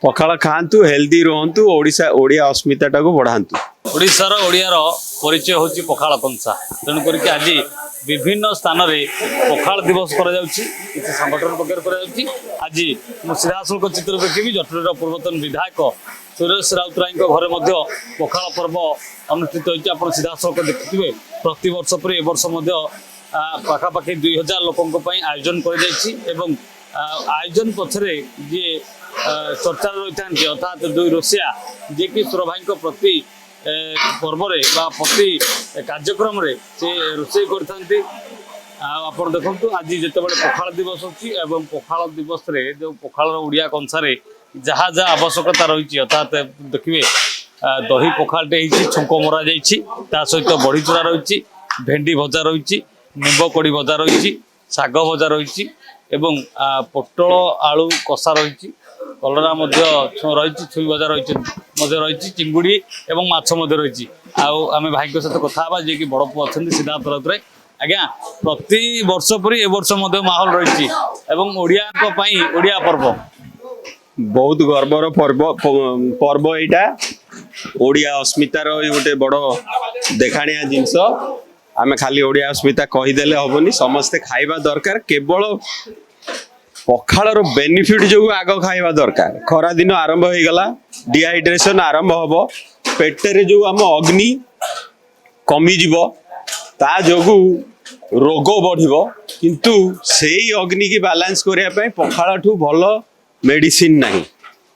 पखाल खातु हेल्दी रुहतु ओडिशा ओडिया अस्मिता को बढ़ातु। ओडिशार ओडियार परिचय होची पखाल पंचा तेणु करके आज विभिन्न स्थान में पखाल दिवस किसी संगठन पक्ष आज मुझे सीधासख चित्र देखी जटोर पूर्वतन विधायक सुरेश राउतराय घरे पखाल पर्व अनुष्ठित होती आप सीधासख देखिए प्रति वर्ष पर ए वर्ष पाखापाखि 2000 लोकों आयोजन कर आयोजन पछरे जी चर्चा रही था अर्थात दुई रोसिया जी कि सुर भाई प्रति पर्व प्रति कार्यक्रम से रोषे करते आप देखु आज जिते पखाल दिवस अच्छी पखाल दिवस रे जो पखाल ओडिया कंसार जहाँ जहाँ आवश्यकता रही अर्थात देखिए दही पखालटे छुंक मरा जा सहित बड़ी चूड़ा रही भेंडी भजा रही निम्ब कोड़ी भजा रही शाग भजा रही पोटल आलू कषा रही कलरा रही छुई भजा रही चिंगुड़ी एवं माछ रही आम भाई सहित कथा जी कि बड़ पुआ अच्छा सिद्धार्थ राउतराय आज्ञा प्रति वर्ष पर ए वर्ष माहौल रही ओडिया ओडिया पर्व बहुत गर्वर पर्व पर्व यहाँ ओडिया अस्मितार गोटे बड़ देखाणिया जिनस आम खाली ओडिया अस्मिता कहीदेले हेनी समस्ते खाइबा दरकार केवल पखालर बेनिफिट जो आग खाइबा दरकार खरा दिन आरंभ हो गला डिहाइड्रेशन आरंभ हम पेटरे जो आम अग्नि कमिज ता जोगु रोग बढ़िबो किंतु सेई अग्नि की बैलेंस करने पखाल ठू भल मेडिसिन नहीं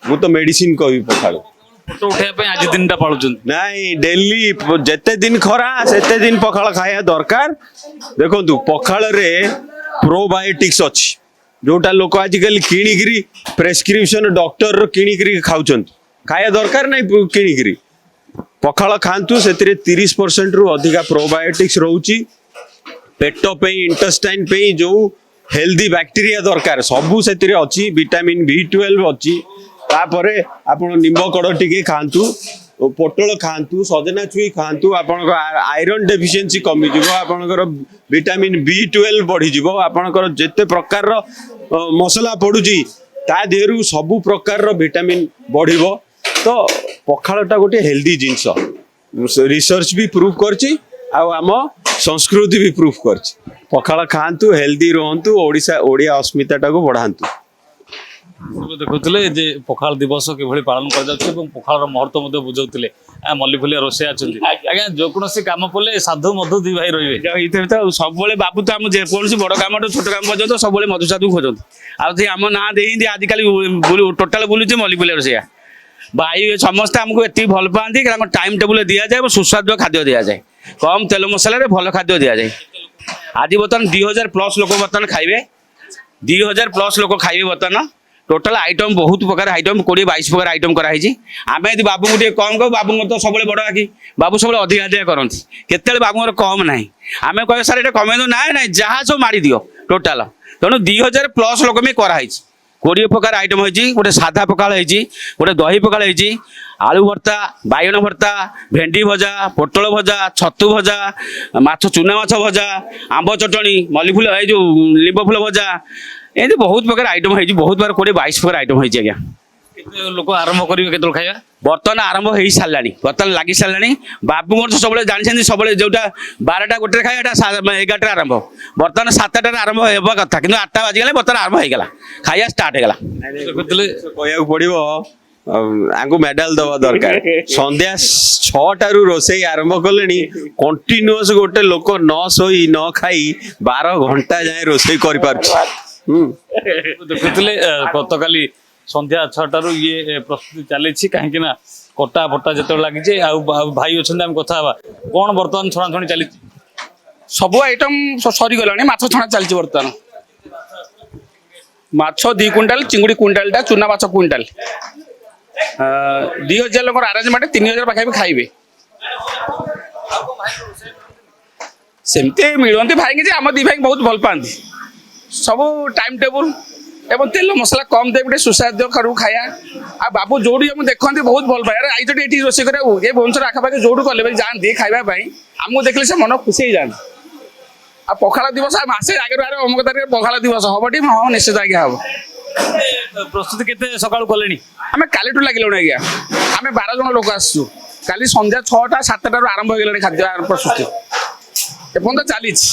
मु तो मेडिसिन कहि पखाल फोटो उठाई आज दिन नहीं डेली जेते दिन खरा सेते दिन पखाल खाया दरकार देखो पखाल रे प्रोबायोटिक्स अच्छी जोटा लोक आजिकल किणिकी प्रेस्क्रिप्शन डॉक्टर किणिकी खाऊं खाया दरकार नहीं किणिकी पखाल खातु से 30% रु अधिका प्रोबायोटिक्स रोची पेट पे इंटेस्टाइन पे जो हेल्दी बैक्टीरिया दरकार सबू से अच्छी विटामिन B12 अच्छी तापरे आपण निम्ब कड़ टिके खातु पोटल खातु सजना छुई खातु आपण आयरन डेफिशिएंसी कमिज आपणकर विटामिन B12 बढ़ीज आपणकर जेते प्रकार मसला पड़ुची ता देहरु सबु प्रकार विटामिन बढ़िबो तो पखालटा गोटे हेल्दी जिनस रिसर्च भी प्रूव करछि आम संस्कृति भी प्रूव करछि पखाल खातु हेल्दी रुहतु ओडिशा ओडिया अस्मिता को बढ़ातु। देखुले जे पखाल दिवस किभଳି पालन कर पखाल महत्व बुझाते मल्लीफुलिया रोषे आज्ञा जो कौन कम पड़े साधु मधु दी भाई रही तो सब बाबू तो आम जेकोसी बड़ कम छोट कम पर्यटन सब मधु साधु खोजते आम ना दे आजिकल टोटाल बुलूचे मल्लीफुलिया रोषिया भाई समस्ते आमको ये भल पाती टाइम टेबुल दि जाए सुस्वादु खाद्य दि जाए कम तेल मसला भल खाद्य दि जाए आज बर्तमान 2000+ लोक बर्तमान खाइबे 2000+ लोक खाइबे बर्तमान टोटाल आइटम बहुत प्रकार आइटम 20-22 प्रकार आइटम कराई आम यदि बाबू गोटे कम कह बाबू तो सब बड़ आखि बाबू सब अधिक अधिक करती केते बाबू कम ना आम कह सार ये कमे ना ना जहाँ सब मारी दियो टोटाल तेणु 2000+ लोक में कराई 20 प्रकार आइटम होती गोटे साधा पखाल होती गोटे दही पखाल होती आलू भर्ता बाइगण भर्ता भेंडी भजा पोटल भजा छतु भजा माछ चूना माछ भजा आंब चटणी मल्ली फूल ये जो लिंब फूल भजा ये बहुत प्रकार आइटम होती बहुत बार 20-22 प्रकार आइटम होती आज्ञा लोक आरंभ करेंगे केतल खाଇବା बर्तमान आरंभ हो सारा बर्तमान लगी सारा बाबू मोर सब जानते सब जोटा 12टा गोटे खाया 11टा आरंभ बर्तमान 7टार आरंभ होगा कथा कि 8टा बाजिगला बर्तमान आरंभ होगा खाया स्टार्ट होगा कहू पड़ो आंकु मेडाल दवा दरकार संध्या 6टारू रोषे आरंभ कले कंटिन्यूअस गोटे लोक न सोई न खाई 12 घंटा जाए रोषे कर देखुले गतकाली संध्या 6टारू ये प्रस्तुति चली कहीं कटा फटा जो लगी भाई अच्छा आम कथा कौन बर्तमान छणाछणी चली सब आइटम सरीगला माछ छणा चलती बर्तमान माछ 2 क्विंटाल चिंगुड़ी क्विंटालटा चूना माछ क्विंटाल 2000 लोक आरेंजमेंट 3000 पाखे खाइबे सेमती मिलती भाई कि आम दी भाई बहुत भल पाती सब टाइम टेबुल एवं तेल मसला कम दे सुस्वाद्य करू खाया आ बाबू जोड़ी हम देखते बहुत भल पाए आई तो ये रोषे कर भुवनेश्वर आखापाखे जोड़ू कले जाती खावाई आमको देखले से मन खुशी हो जाती आ पखाल दिवस मसे आगे अमक तारीख पखाल दिवस हम टी हाँ निश्चित आज्ञा हम ପ୍ରସ୍ତୁତି କେତେ ସକାଳୁ କଲେଣି? ଆମେ କାଲିଠୁ ଲାଗିଲୁଣି ଆଜ୍ଞା। ଆମେ 12 ଜଣ ଲୋକ ଆସିଛୁ। କାଲି ସନ୍ଧ୍ୟା 6ଟା 7ଟାରୁ ଆରମ୍ଭ ହେଇଗଲାଣି ଖାଦ୍ୟ ପ୍ରସ୍ତୁତି, ଏପର୍ଯ୍ୟନ୍ତ ଚାଲିଛି।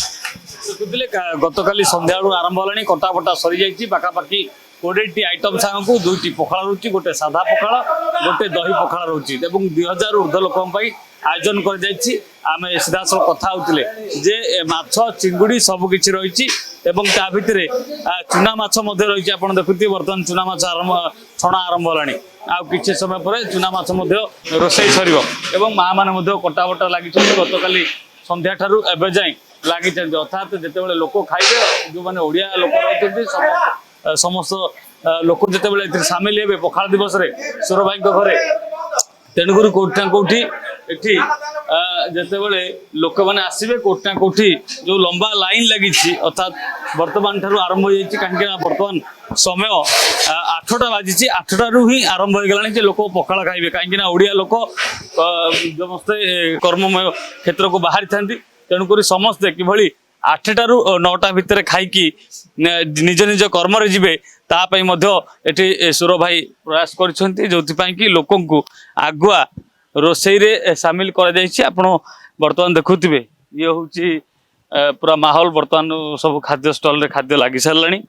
ଦେଖୁଥିଲେ ଗତକାଲି ସନ୍ଧ୍ୟାବେଳୁ ଆରମ୍ଭ ହେଲାଣି, କଟାବଟା ସରିଯାଇଛି। ପାଖାପାଖି 20ଟି ଆଇଟମ୍ ସାଙ୍ଗକୁ 2ଟି ପଖାଳ ରହୁଛି, ଗୋଟେ ସାଧା ପଖାଳ, ଗୋଟେ ଦହି ପଖାଳ ରହୁଛି ଏବଂ 2000ରୁ ଉର୍ଦ୍ଧ୍ୱ ଲୋକଙ୍କ ପାଇଁ ଆୟୋଜନ କରାଯାଇଛି। ଆମେ ସିଧାସଳଖ କଥା ହେଉଥିଲେ ଯେ ମାଛ ଚିଙ୍ଗୁଡ଼ି ସବୁ କିଛି ରହିଛି ଏବଂ ତା ଭିତରେ ଚୁନା ମାଛ ମଧ୍ୟ ରହିଛି। ଆପଣ ଦେଖୁଥିବେ ବର୍ତ୍ତମାନ ଚୁନା ମାଛ ଛଣା ଆରମ୍ଭ ହେଲାଣି। ଆଉ କିଛି ସମୟ ପରେ ଚୁନା ମାଛ ମଧ୍ୟ ରୋଷେଇ ସରିବ ଏବଂ ମା ମାନେ ମଧ୍ୟ କଟାବଟା ଲାଗିଛନ୍ତି। ଗତକାଲି ସନ୍ଧ୍ୟା ଠାରୁ ଏବେ ଯାଏଁ ଲାଗିଛନ୍ତି। ଅର୍ଥାତ୍ ଯେତେବେଳେ ଲୋକ ଖାଇବେ, ଯେଉଁମାନେ ଓଡ଼ିଆ ଲୋକ ରହୁଛନ୍ତି ସମସ୍ତ ଲୋକ ଯେତେବେଳେ ଏଥିରେ ସାମିଲ ହେବେ ପଖାଳ ଦିବସରେ ସୁର ଭାଇଙ୍କ ଘରେ, ତେଣୁକରି କୋଉଠି ନା କୋଉଠି ଏଠି ଯେତେବେଳେ ଲୋକମାନେ ଆସିବେ କୋଉଠି ନା କୋଉଠି ଯୋଉ ଲମ୍ବା ଲାଇନ ଲାଗିଛି, ଅର୍ଥାତ୍ ବର୍ତ୍ତମାନ ଠାରୁ ଆରମ୍ଭ ହେଇଯାଇଛି। କାହିଁକି ନା ବର୍ତ୍ତମାନ ସମୟ 8ଟା ବାଜିଛି, 8ଟାରୁ ହିଁ ଆରମ୍ଭ ହେଇଗଲାଣି ଯେ ଲୋକ ପଖାଳ ଖାଇବେ। କାହିଁକି ନା ଓଡ଼ିଆ ଲୋକ ସମସ୍ତେ କର୍ମମୟ କ୍ଷେତ୍ରକୁ ବାହାରିଥାନ୍ତି, ତେଣୁକରି ସମସ୍ତେ କିଭଳି 8ଟାରୁ 9ଟା ଭିତରେ ଖାଇକି ନିଜ ନିଜ କର୍ମରେ ଯିବେ ତା ପାଇଁ ମଧ୍ୟ ଏଠି ସୁର ଭାଇ ପ୍ରୟାସ କରିଛନ୍ତି, ଯୋଉଥିପାଇଁ କି ଲୋକଙ୍କୁ ଆଗୁଆ ରୋଷେଇରେ ସାମିଲ କରାଯାଇଛି। ଆପଣ ବର୍ତ୍ତମାନ ଦେଖୁଥିବେ ଇଏ ହେଉଛି ପୁରା ମାହୋଲ। ବର୍ତ୍ତମାନ ସବୁ ଖାଦ୍ୟ ଷ୍ଟଲରେ ଖାଦ୍ୟ ଲାଗି ସାରିଲାଣି।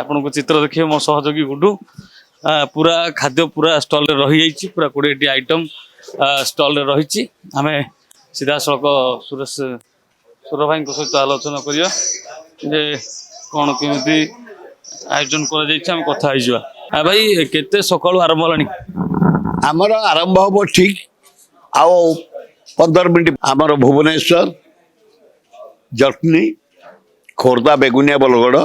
ଆପଣଙ୍କୁ ଚିତ୍ର ଦେଖିବେ ମୋ ସହଯୋଗୀ ଗୁଡୁ, ପୁରା ଖାଦ୍ୟ ପୁରା ଷ୍ଟଲରେ ରହିଯାଇଛି। ପୁରା 20ଟି ଆଇଟମ୍ ଷ୍ଟଲରେ ରହିଛି। ଆମେ ସିଧାସଳଖ ସୁର ଭାଇଙ୍କ ସହିତ ଆଲୋଚନା କରିବା ଯେ କ'ଣ କେମିତି ଆୟୋଜନ କରାଯାଇଛି, ଆମେ କଥା ହେଇଯିବା। ଭାଇ କେତେ ସକାଳୁ ଆରମ୍ଭ ହେଲାଣି? ଆମର ଆରମ୍ଭ ହବ ଠିକ ଆଉ 15 ମିନିଟ୍। ଆମର ଭୁବନେଶ୍ୱର, ଜଟନୀ, ଖୋର୍ଦ୍ଧା, ବେଗୁନିଆ, ବରଗଡ଼,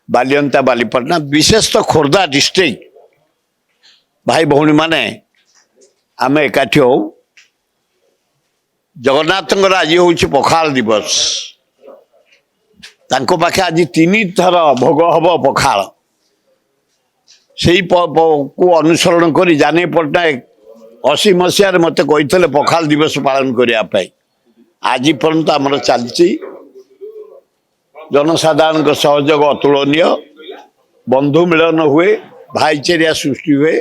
ବାଲିଅନ୍ତା, ବାଲିପାଟଣା, ବିଶେଷ ତ ଖୋର୍ଦ୍ଧା ଡିଷ୍ଟ୍ରିକ୍ଟ ଭାଇ ଭଉଣୀମାନେ ଆମେ ଏକାଠି ହଉ। ଜଗନ୍ନାଥଙ୍କର ଆଜି ହେଉଛି ପଖାଳ ଦିବସ। ତାଙ୍କ ପାଖେ ଆଜି 3 ଥର ଭୋଗ ହବ ପଖାଳ। ସେଇ କୁ ଅନୁସରଣ କରି ଜାନକୀ ପଟ୍ଟନାୟକ 80 ମସିହାରେ ମୋତେ କହିଥିଲେ ପଖାଳ ଦିବସ ପାଳନ କରିବା ପାଇଁ। ଆଜି ପର୍ଯ୍ୟନ୍ତ ଆମର ଚାଲିଛି। ଜନସାଧାରଣଙ୍କ ସହଯୋଗ ଅତୁଳନୀୟ, ବନ୍ଧୁ ମିଳନ ହୁଏ, ଭାଇଚାରା ସୃଷ୍ଟି ହୁଏ।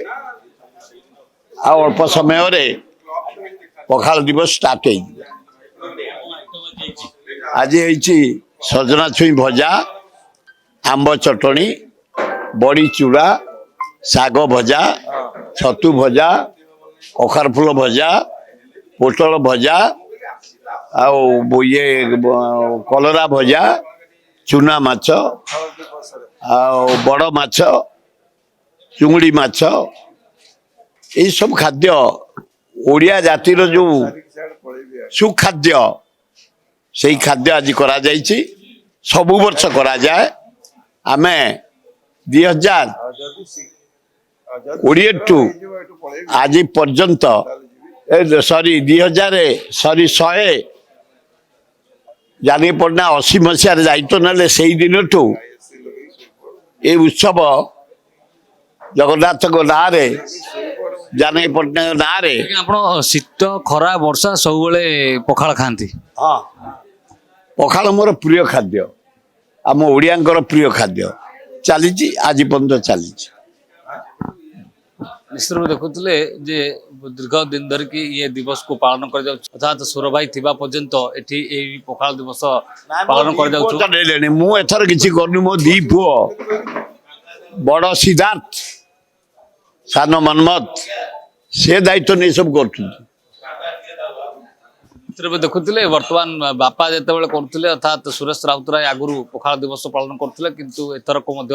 ଆଉ ଅଳ୍ପ ସମୟରେ ପଖାଳ ଦିବସ ଷ୍ଟାର୍ଟ ହେଇଯିବ। ଆଜି ହେଇଛି ସଜନା ଛୁଇଁ ଭଜା, ଆମ୍ବ ଚଟଣି, ବଡ଼ି ଚୁରା, ଶାଗ ଭଜା, ଛତୁ ଭଜା, କଖାରୁ ଫୁଲ ଭଜା, ପୋଟଳ ଭଜା, ଆଉ ଇଏ କଲରା ଭଜା, ଚୁନା ମାଛ, ଆଉ ବଡ଼ ମାଛ, ଚୁଙ୍ଗୁଡ଼ି ମାଛ, ଏଇସବୁ ଖାଦ୍ୟ ଓଡ଼ିଆ ଜାତିର ଯେଉଁ ସୁଖାଦ୍ୟ, ସେଇ ଖାଦ୍ୟ ଆଜି କରାଯାଇଛି। ସବୁ ବର୍ଷ କରାଯାଏ। ଆମେ 2020ଠୁ ଆଜି ପର୍ଯ୍ୟନ୍ତ 100 ଜାନକୀ ପଟ୍ଟନାୟକ 80 ମସିହାରେ ଦାୟିତ୍ୱ ନେଲେ। ସେଇ ଦିନଠୁ ଏ ଉତ୍ସବ ଜଗନ୍ନାଥଙ୍କ ନାଁରେ, ଜାନକୀ ପଟ୍ଟନାୟକ ନାଁରେ। ଆପଣ ଶୀତ ଖରା ବର୍ଷା ସବୁବେଳେ ପଖାଳ ଖାଆନ୍ତି? ହଁ, ପଖାଳ ମୋର ପ୍ରିୟ ଖାଦ୍ୟ, ଆମ ଓଡ଼ିଆଙ୍କର ପ୍ରିୟ ଖାଦ୍ୟ। ଚାଲିଛି, ଆଜି ପର୍ଯ୍ୟନ୍ତ ଚାଲିଛି। ନିଶ୍ଚିତ ଦେଖୁଥିଲେ ଯେ ଦୀର୍ଘ ଦିନ ଧରିକି ଇଏ ଦିବସକୁ ପାଳନ କରାଯାଉଛି। ଅର୍ଥାତ୍ ସୁର ଭାଇ ଥିବା ପର୍ଯ୍ୟନ୍ତ ଏଠି ଏଇ ପଖାଳ ଦିବସ ପାଳନ କରାଯାଉଛି। ମୁଁ ଏଥର କିଛି କରୁନି। ମୋ 2 ପୁଅ, ବଡ଼ ସିଦ୍ଧାର୍ଥ, ସାନ ମନ୍ମଥ, ସେ ଦାୟିତ୍ୱ ନେଇ ସବୁ କରୁଛନ୍ତି। ଦେଖୁଥିଲେ ବର୍ତ୍ତମାନ ବାପା ଯେତେବେଳେ କରୁଥିଲେ, ଅର୍ଥାତ୍ ସୁରେଶ ରାଉତରାୟ ଆଗରୁ ପଖାଳ ଦିବସ ପାଳନ କରୁଥିଲେ, କିନ୍ତୁ ଏଥରକ ମଧ୍ୟ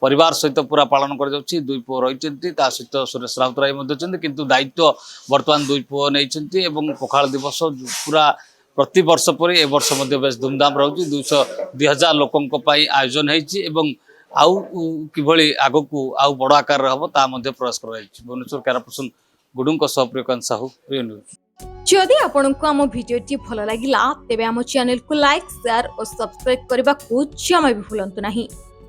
ପରିବାର ସହିତ ପୁରା ପାଳନ କରାଯାଉଛି। 2 ପୁଅ ରହିଛନ୍ତି, ତା ସହିତ ସୁରେଶ ରାଉତରାୟ ମଧ୍ୟ ଅଛନ୍ତି, କିନ୍ତୁ ଦାୟିତ୍ୱ ବର୍ତ୍ତମାନ 2 ପୁଅ ନେଇଛନ୍ତି ଏବଂ ପଖାଳ ଦିବସ ପୁରା ପ୍ରତିବର୍ଷ ପରି ଏ ବର୍ଷ ମଧ୍ୟ ବେଶ ଧୁମଧାମ ରହୁଛି। 2000 ଲୋକଙ୍କ ପାଇଁ ଆୟୋଜନ ହେଇଛି ଏବଂ ଆଉ କିଭଳି ଆଗକୁ ଆଉ ବଡ଼ ଆକାରରେ ହେବ ତାହା ମଧ୍ୟ ପ୍ରୟାସ କରାଯାଇଛି। ଭୁବନେଶ୍ୱର କ୍ୟାମେରାପର୍ସନ ଗୁଡୁଙ୍କ ସହ ପ୍ରିୟକାନ୍ତ ସାହୁ, ପ୍ରିୟ ନ୍ୟୁଜ୍। जदि आपंक आम भिडी भल लगा तेब आम चैनल को लाइक, शेयर और सब्सक्राइब करने को जमा भी भूलु नहीं।